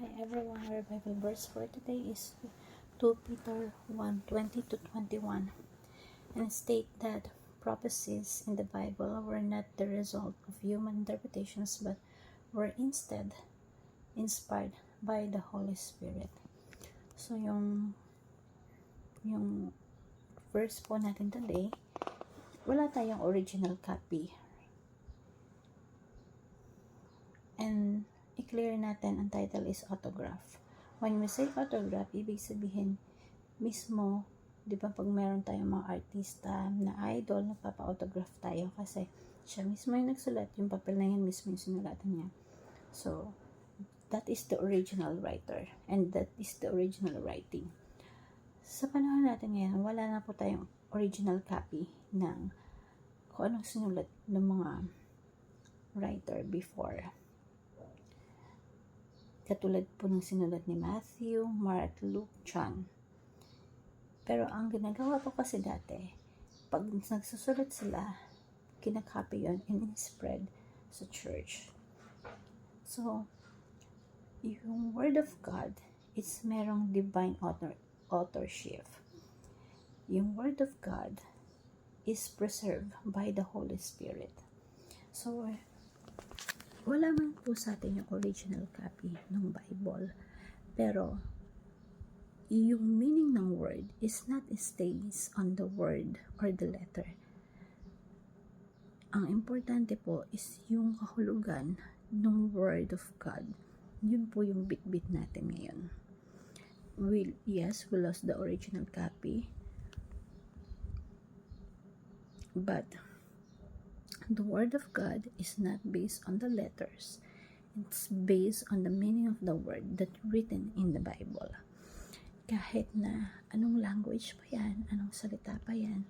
Hi everyone, our Bible verse for today is 2 Peter 1:20-21, and state that prophecies in the Bible were not the result of human interpretations but were instead inspired by the Holy Spirit. So yung verse po natin today, wala tayong original copy. And i-clear natin, ang title is autograph. When we say autograph, ibig sabihin mismo, di ba pag meron tayong mga artista na idol, nagpapa-autograph tayo kasi siya mismo yung nagsulat, yung papel na yun mismo yung sinulatan niya. So, that is the original writer and that is the original writing. Sa panahon natin ngayon, wala na po tayong original copy ng kung anong sinulat ng mga writer before. Katulad po ng sinulat ni Matthew, Mark, Luke, John. Pero ang ginagawa po kasi dati, pag nagsusulat sila, kinakopy yun and spread sa church. So, yung Word of God is merong divine authorship. Yung Word of God is preserved by the Holy Spirit. So, wala man po sa atin yung original copy ng Bible. Pero, yung meaning ng word is not stays on the word or the letter. Ang importante po is yung kahulugan ng Word of God. Yun po yung bit-bit natin ngayon. Yes, we lost the original copy. But, the Word of God is not based on the letters. It's based on the meaning of the word that's written in the Bible. Kahit na anong language pa yan, anong salita pa yan,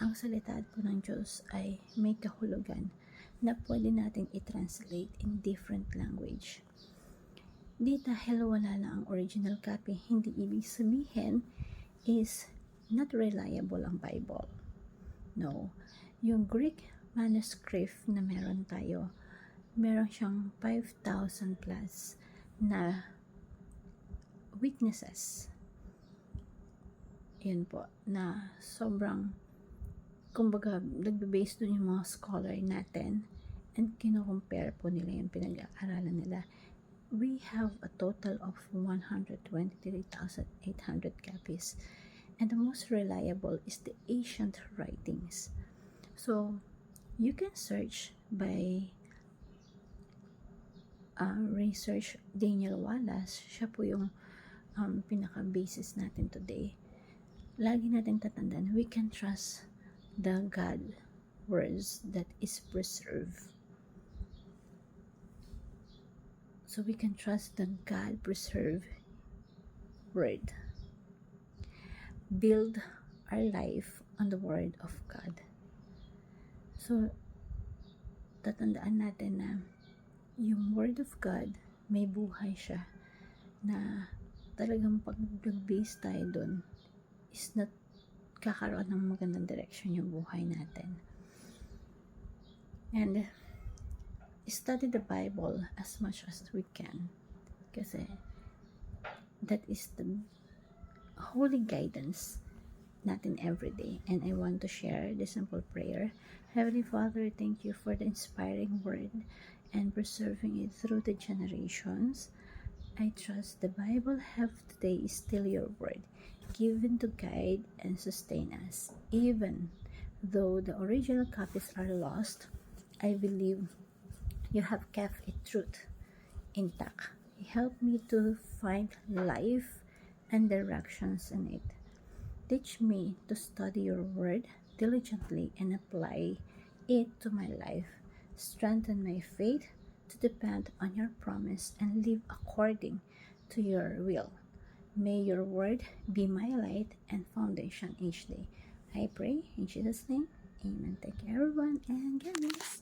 ang salita po ng Diyos ay may kahulugan na pwede nating i-translate in different language. Di dahil wala na ang original copy, hindi ibig sabihin is not reliable ang Bible. No. Yung Greek manuscript na meron tayo, meron siyang 5,000 plus na weaknesses. Yun po, na sobrang, kumbaga, nagbe-base dun yung mga scholar natin and kino-compare po nila yung pinag-aaralan nila. We have a total of 123,800 copies, and the most reliable is the ancient writings. So, you can search by research Daniel Wallace. Siya po yung pinaka-basis natin today. Lagi natin tatandaan, we can trust the God words that is preserved. So we can trust the God preserved word. Build our life on the Word of God. So, tatandaan natin na yung Word of God, may buhay siya na talagang pag nag-base tayo dun is not kakaroon ng magandang direction yung buhay natin. And study the Bible as much as we can kasi that is the holy guidance natin every day. And I want to share the simple prayer. Heavenly Father, thank you for the inspiring word and preserving it through the generations. I trust the Bible have today is still your word, given to guide and sustain us. Even though the original copies are lost, I believe you have kept it truth intact. Help me to find life and directions in it. Teach me to study your word diligently and apply it to my life. Strengthen my faith to depend on your promise and live according to your will. May your word be my light and foundation each day. I pray in Jesus' name. Amen. Thank you everyone and God bless.